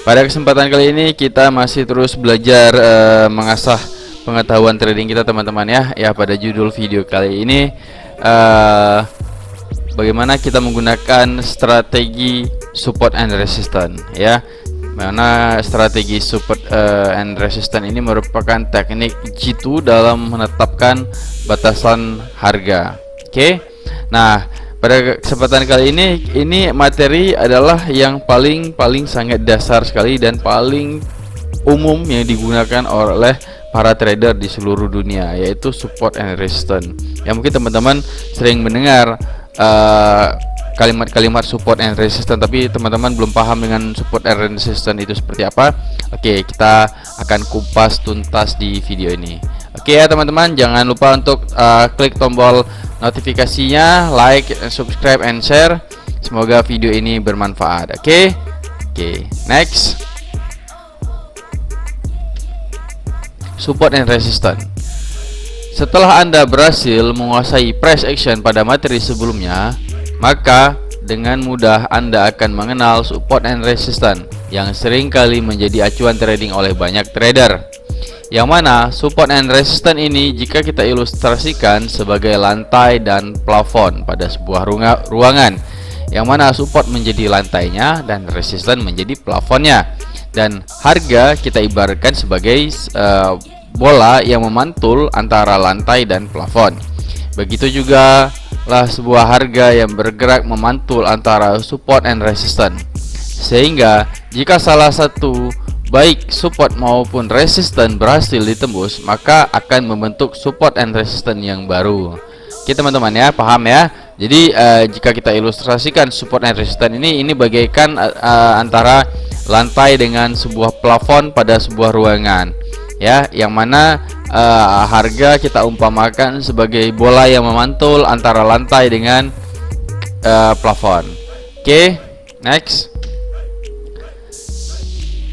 Pada kesempatan kali ini kita masih terus belajar mengasah pengetahuan trading kita teman-teman ya. Ya, pada judul video kali ini bagaimana kita menggunakan strategi support and resistance ya. Mana strategi support and resistance ini merupakan teknik jitu dalam menetapkan batasan harga. Oke. Nah, pada kesempatan kali ini materi adalah yang paling sangat dasar sekali dan paling umum yang digunakan oleh para trader di seluruh dunia, yaitu support and resistance. Ya, mungkin teman-teman sering mendengar kalimat-kalimat support and resistance, tapi teman-teman belum paham dengan support and resistance itu seperti apa. Oke, kita akan kupas tuntas di video ini. Oke ya teman-teman, jangan lupa untuk klik tombol notifikasinya, like, subscribe, and share. Semoga video ini bermanfaat. Oke, next. Support and resistance. Setelah Anda berhasil menguasai price action pada materi sebelumnya, maka dengan mudah Anda akan mengenal support and resistance yang sering kali menjadi acuan trading oleh banyak trader. Yang mana support and resistance ini jika kita ilustrasikan sebagai lantai dan plafon pada sebuah ruangan, yang mana support menjadi lantainya dan resistance menjadi plafonnya, dan harga kita ibaratkan sebagai bola yang memantul antara lantai dan plafon. Begitu juga lah sebuah harga yang bergerak memantul antara support and resistance, sehingga jika salah satu baik support maupun resistance berhasil ditembus, maka akan membentuk support and resistance yang baru. Oke teman-teman ya, paham ya? Jadi jika kita ilustrasikan support and resistance ini bagaikan antara lantai dengan sebuah plafon pada sebuah ruangan ya, yang mana harga kita umpamakan sebagai bola yang memantul antara lantai dengan plafon. Oke, next.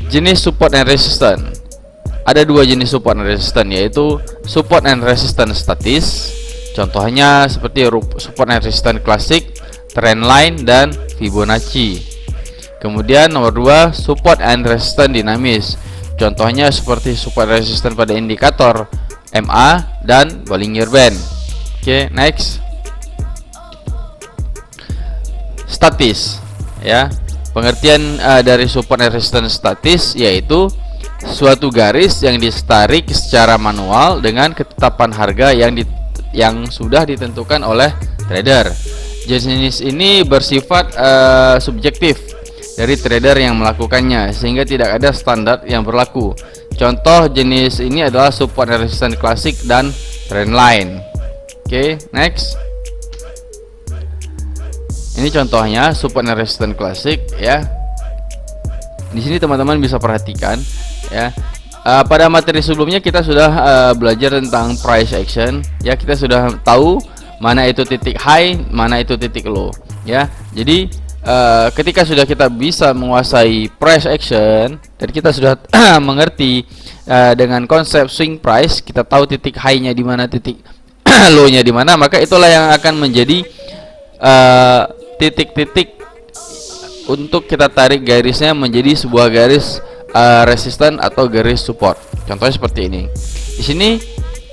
Jenis support and resistance. Ada dua jenis support and resistance, yaitu support and resistance statis. Contohnya seperti support and resistance klasik, trendline, dan Fibonacci. Kemudian nomor dua, support and resistance dinamis. Contohnya seperti support resistance pada indikator MA dan Bollinger Band. Oke, next. Statis ya. Pengertian dari support and resistance statis yaitu suatu garis yang ditarik secara manual dengan ketetapan harga yang sudah ditentukan oleh trader. Jenis ini bersifat subjektif dari trader yang melakukannya, sehingga tidak ada standar yang berlaku. Contoh jenis ini adalah support and resistance klasik dan trendline. Oke, next. Ini contohnya support and resistance klasik ya. Di sini teman-teman bisa perhatikan ya. Pada materi sebelumnya kita sudah belajar tentang price action ya. Kita sudah tahu mana itu titik high, mana itu titik low ya. Jadi ketika sudah kita bisa menguasai price action dan kita sudah mengerti dengan konsep swing price, kita tahu titik high-nya di mana, titik low-nya di mana, maka itulah yang akan menjadi titik-titik untuk kita tarik garisnya menjadi sebuah garis resistance atau garis support. Contohnya seperti ini. Di sini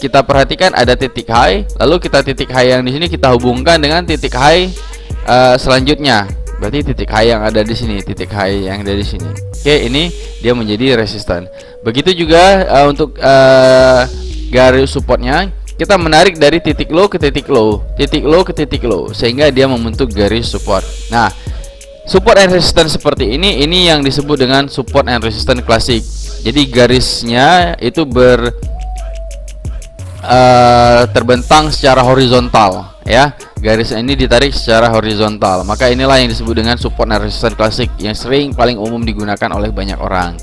kita perhatikan ada titik high, lalu titik high yang di sini kita hubungkan dengan titik high selanjutnya. Berarti titik high yang ada di sini, titik high yang ada di sini. Oke, ini dia menjadi resistance. Begitu juga untuk garis supportnya, kita menarik dari titik low ke titik low, titik low ke titik low, sehingga dia membentuk garis support. Nah, support and resistance seperti ini yang disebut dengan support and resistance klasik. Jadi garisnya itu terbentang secara horizontal ya. Garis ini ditarik secara horizontal, maka inilah yang disebut dengan support and resistance klasik yang sering paling umum digunakan oleh banyak orang.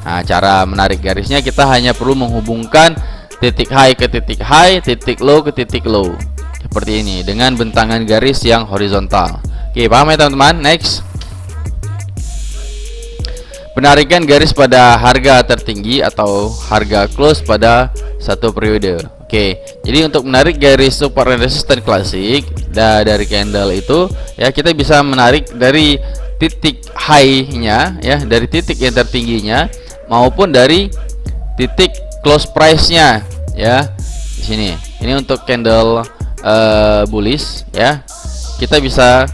Nah, cara menarik garisnya kita hanya perlu menghubungkan titik high ke titik high, titik low ke titik low, seperti ini dengan bentangan garis yang horizontal. Oke, paham ya teman-teman? Next. Penarikan garis pada harga tertinggi atau harga close pada satu periode. Oke, jadi untuk menarik garis support and resistance klasik dari candle itu ya, kita bisa menarik dari titik high-nya ya, dari titik yang tertingginya maupun dari titik close price-nya ya. Di sini. Ini untuk candle bullish ya. Kita bisa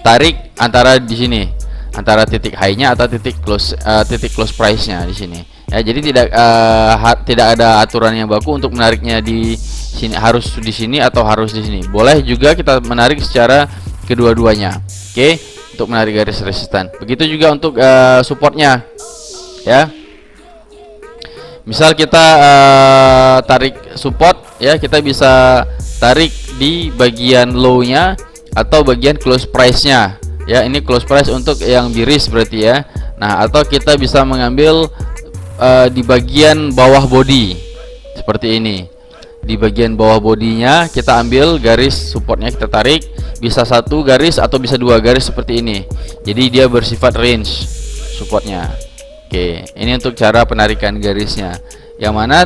tarik antara di sini, antara titik high-nya atau titik close price-nya di sini. Ya, jadi tidak ada aturan yang baku untuk menariknya di sini, harus di sini atau harus di sini. Boleh juga kita menarik secara kedua-duanya. Oke, untuk menarik garis resistan. Begitu juga untuk supportnya. Ya. Misal kita tarik support ya, kita bisa tarik di bagian low-nya atau bagian close price-nya. Ya, ini close price untuk yang bearish berarti ya. Nah, atau kita bisa mengambil di bagian bawah body seperti ini. Di bagian bawah bodinya kita ambil garis supportnya, kita tarik, bisa satu garis atau bisa dua garis seperti ini. Jadi dia bersifat range supportnya. Oke, ini untuk cara penarikan garisnya. Yang mana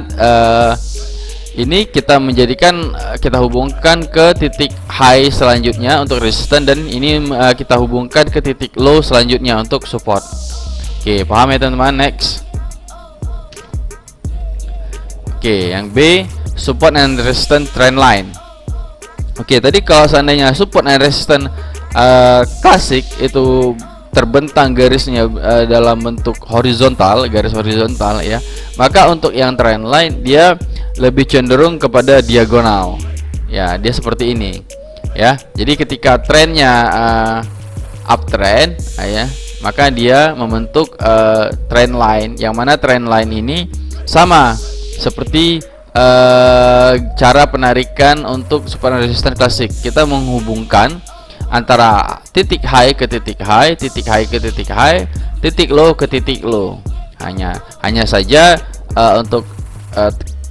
ini kita menjadikan kita hubungkan ke titik high selanjutnya untuk resisten, dan ini kita hubungkan ke titik low selanjutnya untuk support. Oke, paham ya teman-teman? Next. Oke, yang B, support and resistance trend line. Oke, tadi kalau seandainya support and resistance klasik itu terbentang garisnya dalam bentuk horizontal, garis horizontal ya, maka untuk yang trend line dia lebih cenderung kepada diagonal. Ya, dia seperti ini. Ya, jadi ketika trennya uptrend ya, maka dia membentuk trend line, yang mana trend line ini sama seperti cara penarikan untuk support and resistance klasik. Kita menghubungkan antara titik high ke titik high, titik high ke titik high, titik low ke titik low. Hanya saja untuk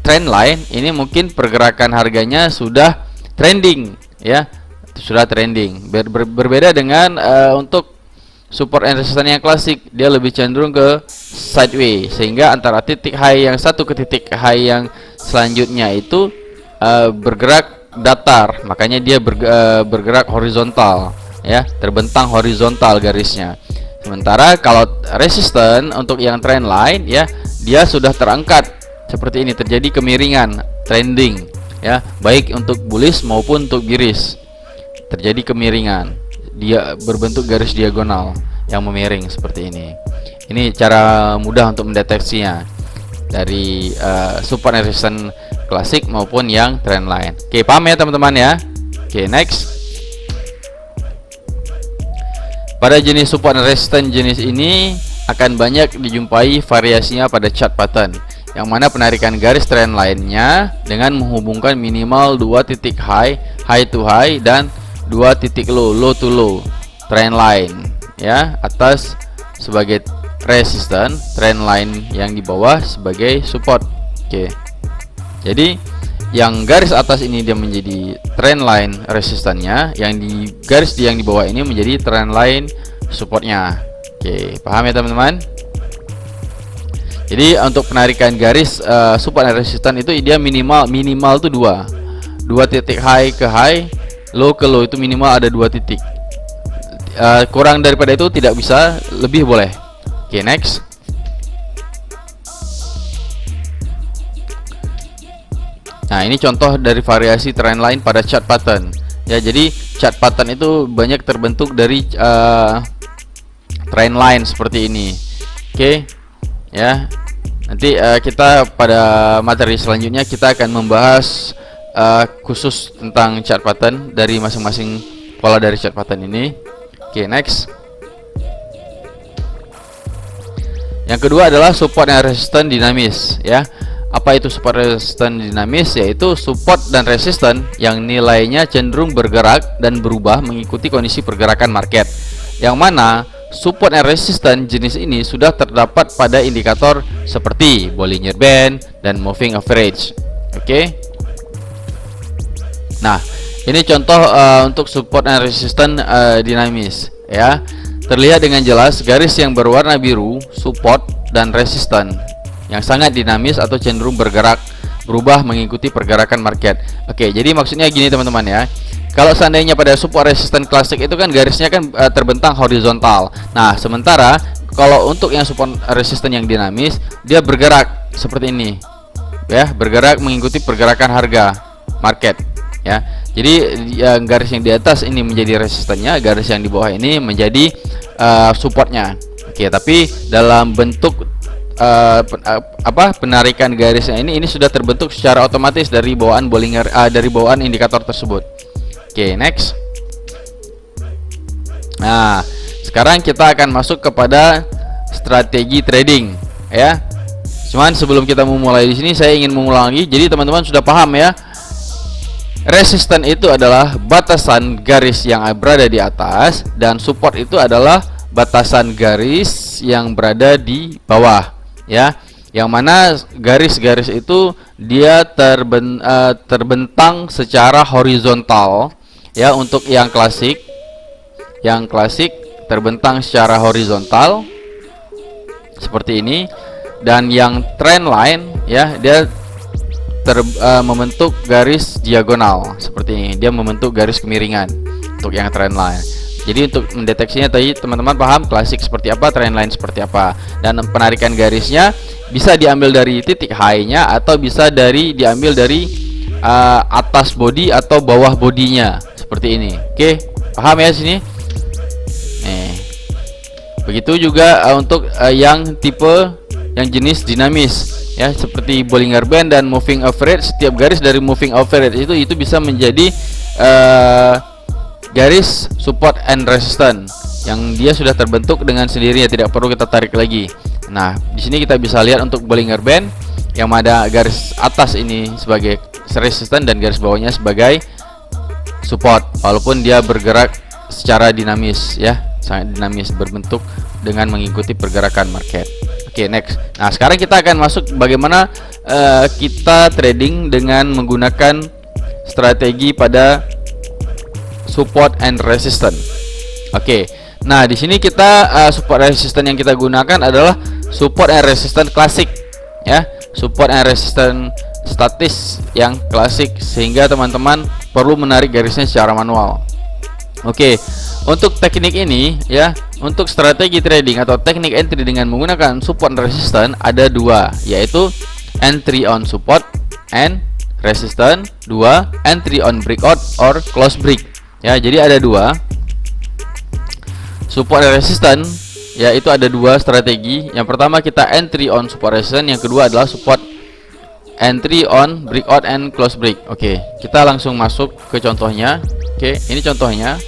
trend line ini mungkin pergerakan harganya sudah trending ya, sudah trending. Berbeda dengan untuk support and resistance yang klasik, dia lebih cenderung ke sideways, sehingga antara titik high yang satu ke titik high yang selanjutnya itu bergerak datar, makanya dia bergerak horizontal ya, terbentang horizontal garisnya. Sementara kalau resisten untuk yang trend line ya, dia sudah terangkat seperti ini, terjadi kemiringan trending ya, baik untuk bullish maupun untuk bearish. Terjadi kemiringan, dia berbentuk garis diagonal yang memiring seperti ini. Ini cara mudah untuk mendeteksinya dari support and resistance klasik maupun yang trend line. Oke, paham ya teman-teman ya? Oke, next. Pada jenis support and resistance jenis ini akan banyak dijumpai variasinya pada chart pattern, yang mana penarikan garis trend line-nya dengan menghubungkan minimal 2 titik high, high to high, dan 2 titik low, low to low trend line ya, atas sebagai resistance, trend line yang di bawah sebagai support. Oke. Jadi yang garis atas ini dia menjadi trend line resistannya, yang di garis yang di bawah ini menjadi trend line supportnya. Oke, paham ya teman-teman? Jadi untuk penarikan garis support dan resistance itu dia minimal tuh dua titik high ke high, low ke low, itu minimal ada 2 titik. Kurang daripada itu tidak bisa, lebih boleh. Oke, next. Nah, ini contoh dari variasi trend line pada chart pattern. Ya, jadi chart pattern itu banyak terbentuk dari trend line seperti ini. Oke. Ya. Nanti kita pada materi selanjutnya kita akan membahas khusus tentang chart pattern dari masing-masing pola dari chart pattern ini. Oke, next. Yang kedua adalah support dan resistance dinamis, ya. Apa itu support resistance dinamis? Yaitu support dan resistance yang nilainya cenderung bergerak dan berubah mengikuti kondisi pergerakan market. Yang mana support and resistance jenis ini sudah terdapat pada indikator seperti Bollinger Band dan Moving Average. Oke. Nah, ini contoh untuk support and resistance dinamis, ya. Terlihat dengan jelas garis yang berwarna biru support dan resistance yang sangat dinamis atau cenderung bergerak berubah mengikuti pergerakan market. Oke, jadi maksudnya gini teman-teman ya. kalau seandainya pada support resisten klasik itu kan garisnya kan terbentang horizontal. Nah, sementara kalau untuk yang support resisten yang dinamis, dia bergerak seperti ini. Ya, bergerak mengikuti pergerakan harga market, ya. Jadi yang garis yang di atas ini menjadi resistennya, garis yang di bawah ini menjadi supportnya. Oke, tapi dalam bentuk penarikan garisnya ini sudah terbentuk secara otomatis dari bawaan Bollinger, dari bawaan indikator tersebut. Oke, next. Nah, sekarang kita akan masuk kepada strategi trading, ya. Cuman sebelum kita memulai di sini, saya ingin mengulang lagi. Jadi teman-teman sudah paham ya, resisten itu adalah batasan garis yang berada di atas, dan support itu adalah batasan garis yang berada di bawah, ya. Yang mana garis-garis itu dia terbentang secara horizontal, ya. Untuk yang klasik terbentang secara horizontal seperti ini, dan yang trend line, ya, dia membentuk garis diagonal seperti ini. Dia membentuk garis kemiringan untuk yang trend line. Jadi untuk mendeteksinya tadi teman-teman paham klasik seperti apa, trend line seperti apa, dan penarikan garisnya bisa diambil dari titik high-nya atau bisa diambil dari atas body atau bawah bodinya seperti ini. Oke, paham ya sini? Begitu juga untuk yang tipe yang jenis dinamis, ya, seperti Bollinger Band dan moving average. Setiap garis dari moving average itu bisa menjadi garis support and resistance yang dia sudah terbentuk dengan sendirinya, tidak perlu kita tarik lagi. Nah, di sini kita bisa lihat untuk Bollinger Band yang ada garis atas ini sebagai resistance dan garis bawahnya sebagai support, walaupun dia bergerak secara dinamis, ya, sangat dinamis, berbentuk dengan mengikuti pergerakan market. Oke, next. Nah, sekarang kita akan masuk bagaimana kita trading dengan menggunakan strategi pada support and resistance. Oke. Nah, di sini kita support resistance yang kita gunakan adalah support and resistance klasik, ya. Support and resistance statis yang klasik, sehingga teman-teman perlu menarik garisnya secara manual. Oke, untuk teknik ini, ya, untuk strategi trading atau teknik entry dengan menggunakan support and resistance ada dua, yaitu entry on support and resistance, dua entry on breakout or close break. Ya, jadi ada dua support and resistance, ya, itu ada dua strategi. Yang pertama kita entry on support resistance, yang kedua adalah support entry on breakout and close break. Oke, kita langsung masuk ke contohnya. Oke, ini contohnya.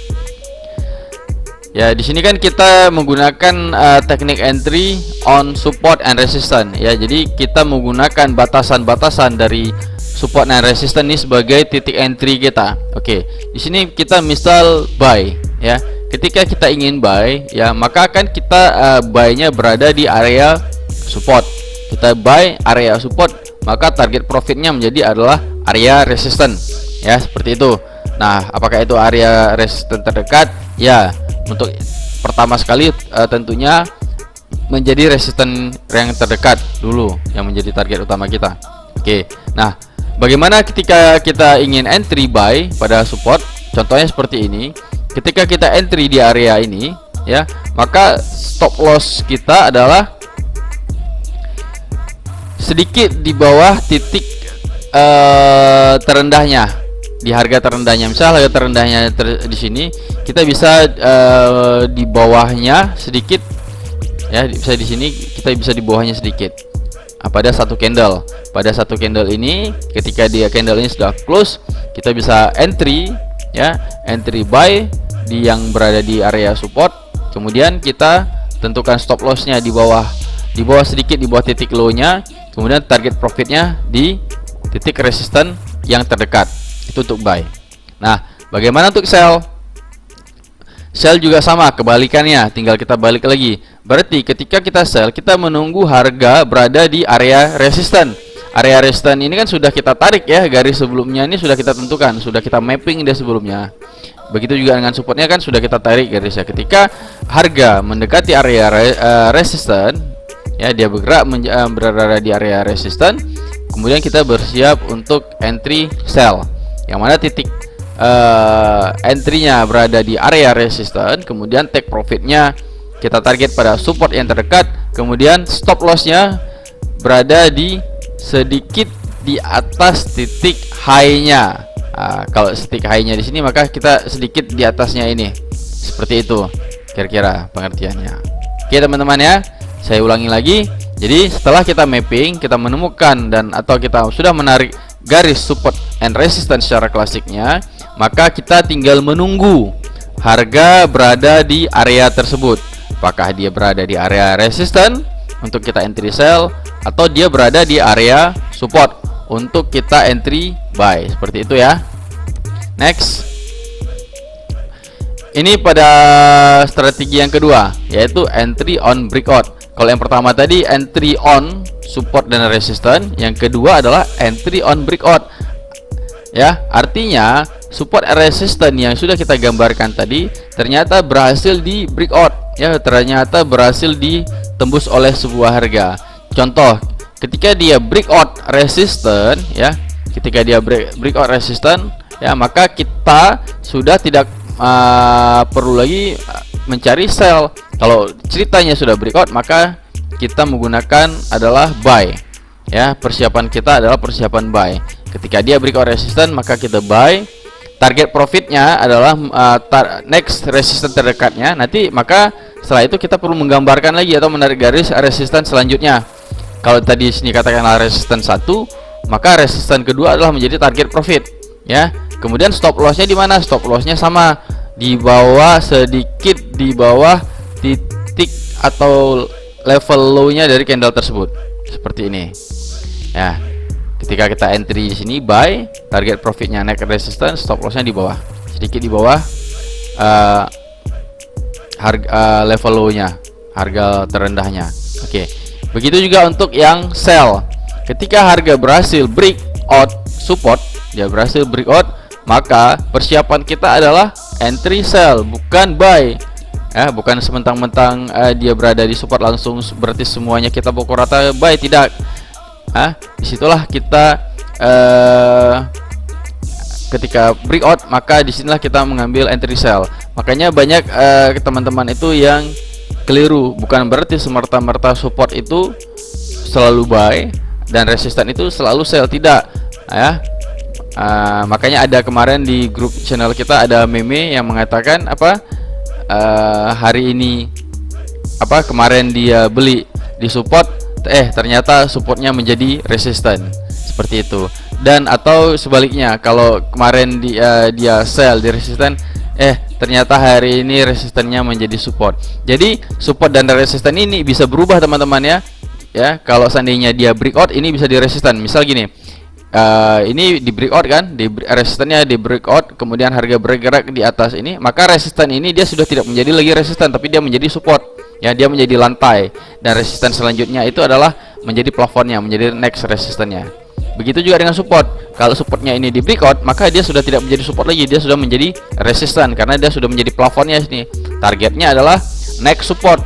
Ya, di sini kan kita menggunakan teknik entry on support and resistance, ya. Jadi kita menggunakan batasan-batasan dari support and resistance ini sebagai titik entry kita. Oke, di sini kita misal buy, ya. Ketika kita ingin buy, ya, maka kan kita buy-nya berada di area support. Kita buy area support, maka target profitnya menjadi adalah area resistance, ya, seperti itu. Nah, apakah itu area resistance terdekat? Ya, untuk pertama sekali tentunya menjadi resistance yang terdekat dulu yang menjadi target utama kita. Oke. Nah, bagaimana ketika kita ingin entry buy pada support? Contohnya seperti ini. Ketika kita entry di area ini, ya, maka stop loss kita adalah sedikit di bawah titik terendahnya, di harga terendahnya. Misal harga terendahnya di sini, kita bisa di bawahnya sedikit, ya, bisa di sini kita bisa di bawahnya sedikit. Pada satu candle, ini ketika dia candle ini sudah close, kita bisa entry, ya, entry buy di yang berada di area support. Kemudian kita tentukan stop lossnya di bawah sedikit, di bawah titik low nya. Kemudian target profitnya di titik resistance yang terdekat, itu untuk buy. Nah, bagaimana untuk sell? Sell juga sama, kebalikannya, tinggal kita balik lagi. Berarti ketika kita sell, kita menunggu harga berada di area resistance. Area resistance ini kan sudah kita tarik, ya, garis sebelumnya ini sudah kita tentukan, sudah kita mapping dia sebelumnya. Begitu juga dengan supportnya kan sudah kita tarik garisnya. Ketika harga mendekati area resistance, ya, dia bergerak berada di area resistance, kemudian kita bersiap untuk entry sell, yang mana titik entry-nya berada di area resisten, kemudian take profit-nya kita target pada support yang terdekat, kemudian stop loss-nya berada di sedikit di atas titik high-nya. Kalau titik high-nya di sini, maka kita sedikit di atasnya ini. Seperti itu kira-kira pengertiannya. Oke teman-teman ya, saya ulangi lagi. Jadi setelah kita mapping, kita menemukan atau kita sudah menarik garis support and resistance secara klasiknya, maka kita tinggal menunggu harga berada di area tersebut. Apakah dia berada di area resistance untuk kita entry sell, atau dia berada di area support untuk kita entry buy. Seperti itu ya. Next, ini pada strategi yang kedua, yaitu entry on breakout. Kalau yang pertama tadi entry on support dan resistance, yang kedua adalah entry on breakout. Ya, artinya support and resistance yang sudah kita gambarkan tadi ternyata berhasil di breakout. Ya, ternyata berhasil ditembus oleh sebuah harga. Contoh, ketika dia breakout resistance, ya, ketika dia breakout resistance, ya, maka kita sudah tidak perlu lagi mencari sell. Kalau ceritanya sudah breakout, maka kita menggunakan adalah buy. Ya, persiapan kita adalah persiapan buy. Ketika dia breakout resistance, maka kita buy. Target profitnya adalah next resistance terdekatnya. Nanti maka setelah itu kita perlu menggambarkan lagi atau menarik garis resistance selanjutnya. Kalau tadi sini katakanlah resistance 1, maka resistance kedua adalah menjadi target profit. Ya, kemudian stop lossnya di mana? Stop lossnya sama di bawah, sedikit di bawah titik atau level low-nya dari candle tersebut. Seperti ini. Ya, ketika kita entry di sini buy, target profitnya next resistance, stop lossnya di bawah, sedikit di bawah harga level low-nya, harga terendahnya. Oke. Begitu juga untuk yang sell. Ketika harga berhasil break out support, dia berhasil breakout, maka persiapan kita adalah entry sell, bukan buy. Ya, bukan sementang-mentang dia berada di support langsung berarti semuanya kita pokok rata buy, tidak. Disitulah kita ketika breakout, maka disinilah kita mengambil entry sell. Makanya banyak teman-teman itu yang keliru. Bukan berarti semerta-merta support itu selalu buy dan resisten itu selalu sell, tidak. Ya. Makanya ada kemarin di grup channel kita ada meme yang mengatakan hari ini kemarin dia beli di support, ternyata supportnya menjadi resisten, seperti itu. Dan atau sebaliknya, kalau kemarin dia sell di resisten, ternyata hari ini resistennya menjadi support. Jadi support dan resisten ini bisa berubah teman-teman ya. Ya, kalau seandainya dia breakout, ini bisa di resisten. Misal gini, ini di breakout kan, resistennya di breakout, kemudian harga bergerak di atas ini, maka resisten ini dia sudah tidak menjadi lagi resisten, tapi dia menjadi support. Ya, dia menjadi lantai, dan resisten selanjutnya itu adalah menjadi plafonnya, menjadi next resistennya. Begitu juga dengan support. Kalau supportnya ini di breakout, maka dia sudah tidak menjadi support lagi, dia sudah menjadi resisten karena dia sudah menjadi plafonnya sini. Targetnya adalah next support.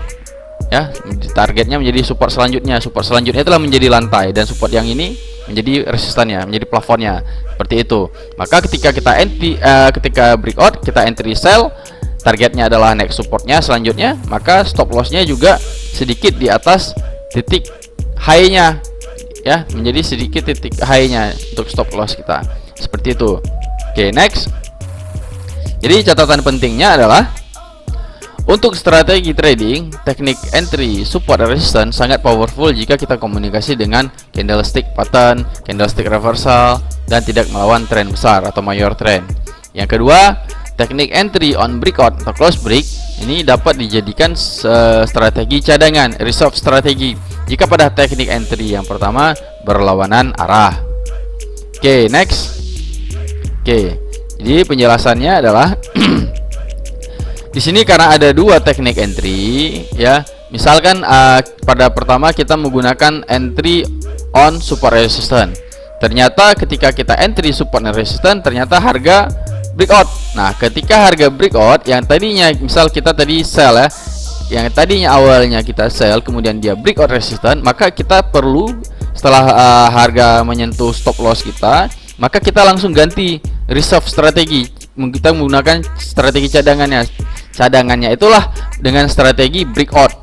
Ya, targetnya menjadi support selanjutnya. Support selanjutnya itulah menjadi lantai, dan support yang ini menjadi resistannya, menjadi plafonnya. Seperti itu. Maka ketika kita ketika breakout, kita entry sell, targetnya adalah next supportnya selanjutnya, maka stop lossnya juga sedikit di atas titik high-nya. Ya, menjadi sedikit titik high-nya untuk stop loss kita. Seperti itu. Oke, next. Jadi catatan pentingnya adalah untuk strategi trading, teknik entry, support, dan resistance sangat powerful jika kita komunikasi dengan candlestick pattern, candlestick reversal, dan tidak melawan tren besar atau mayor trend. Yang kedua, teknik entry on breakout atau close break ini dapat dijadikan strategi cadangan, reserve strategi, jika pada teknik entry yang pertama berlawanan arah. Oke, next. Oke, jadi penjelasannya adalah di sini karena ada dua teknik entry, ya. Misalkan pada pertama kita menggunakan entry on support resistance. Ternyata ketika kita entry support dan resistance, ternyata harga breakout. Nah, ketika harga breakout yang tadinya misal kita tadi sell ya, yang tadinya awalnya kita sell kemudian dia breakout resistance, maka kita perlu setelah harga menyentuh stop loss kita, maka kita langsung ganti reserve strategi. kita menggunakan strategi cadangannya itulah dengan strategi breakout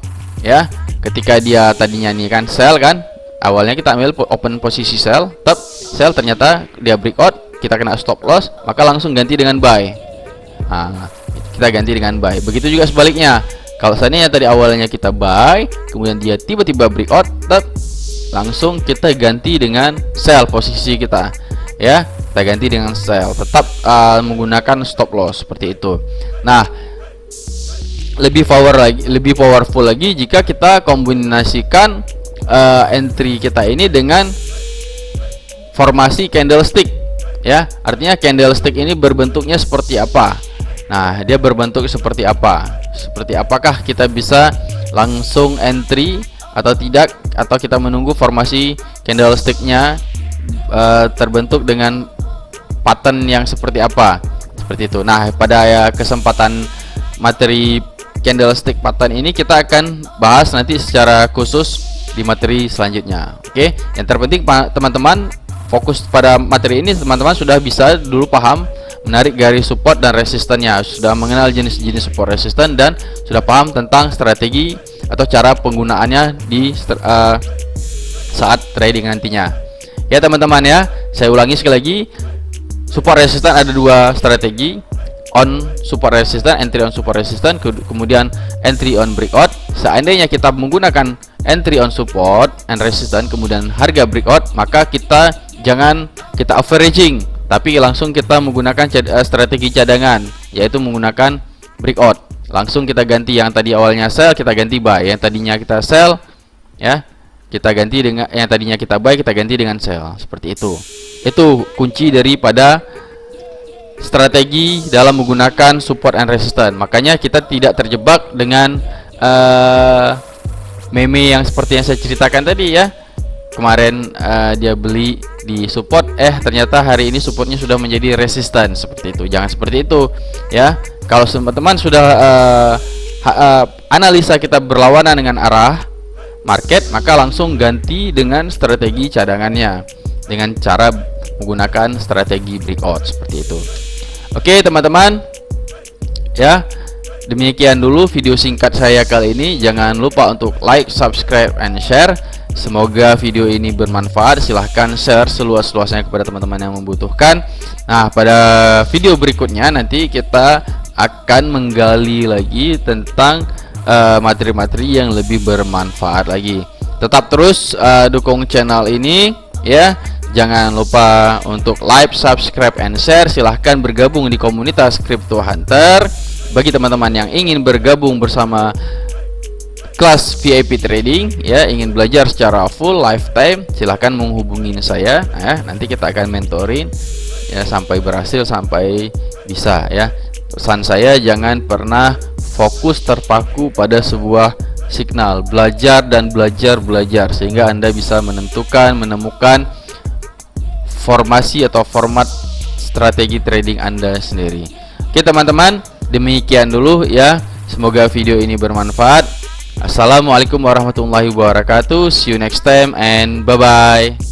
ya. Ketika dia tadinya nih kan sell kan, awalnya kita ambil open posisi sell, ternyata dia breakout, kita kena stop loss, maka langsung ganti dengan buy. Nah, kita ganti dengan buy. Begitu juga sebaliknya. Kalau seandainya tadi awalnya kita buy, kemudian dia tiba-tiba breakout, langsung kita ganti dengan sell posisi kita ya. Kita ganti dengan sell, tetap menggunakan stop loss seperti itu. Nah, lebih powerful lagi jika kita kombinasikan entry kita ini dengan formasi candlestick ya. Artinya candlestick ini berbentuknya seperti apa? Nah, dia berbentuk seperti apa? Seperti apakah kita bisa langsung entry atau tidak, atau kita menunggu formasi candlesticknya terbentuk dengan pattern yang seperti apa? Seperti itu. Nah, pada kesempatan materi candlestick pattern ini kita akan bahas nanti secara khusus di materi selanjutnya. Oke, yang terpenting teman-teman fokus pada materi ini, teman-teman sudah bisa dulu paham menarik garis support dan resistannya, sudah mengenal jenis-jenis support resisten, dan sudah paham tentang strategi atau cara penggunaannya di saat trading nantinya. Ya teman-teman ya, saya ulangi sekali lagi, support resisten ada dua strategi, on support resisten, entry on support resisten, kemudian entry on breakout. Seandainya kita menggunakan entry on support and resistance kemudian harga breakout, maka kita jangan kita averaging, tapi langsung kita menggunakan strategi cadangan, yaitu menggunakan breakout. Langsung kita ganti yang tadi awalnya sell, kita ganti buy. Yang tadinya kita sell ya, kita ganti dengan yang tadinya kita buy, kita ganti dengan sell. Seperti itu. Itu kunci daripada strategi dalam menggunakan support and resistance. Makanya kita tidak terjebak dengan meme yang seperti yang saya ceritakan tadi ya. Kemarin dia beli di support, ternyata hari ini supportnya sudah menjadi resisten. Seperti itu. Jangan seperti itu ya. Kalau teman-teman sudah analisa kita berlawanan dengan arah market, maka langsung ganti dengan strategi cadangannya dengan cara menggunakan strategi breakout seperti itu. Oke teman-teman ya, demikian dulu video singkat saya kali ini. Jangan lupa untuk like, subscribe, and share. Semoga video ini bermanfaat. Silahkan share seluas-luasnya kepada teman-teman yang membutuhkan. Nah, pada video berikutnya nanti kita akan menggali lagi tentang materi-materi yang lebih bermanfaat lagi. Tetap terus dukung channel ini ya. Jangan lupa untuk like, subscribe, and share. Silahkan bergabung di komunitas Crypto Hunter. Bagi teman-teman yang ingin bergabung bersama kelas VIP trading ya, ingin belajar secara full lifetime, silahkan menghubungi saya ya. Nanti kita akan mentoring ya sampai berhasil, sampai bisa ya. Pesan saya, jangan pernah fokus terpaku pada sebuah signal. Belajar dan belajar sehingga Anda bisa menemukan formasi atau format strategi trading Anda sendiri. Oke teman-teman, demikian dulu ya. Semoga video ini bermanfaat. Assalamualaikum warahmatullahi wabarakatuh. See you next time and bye bye.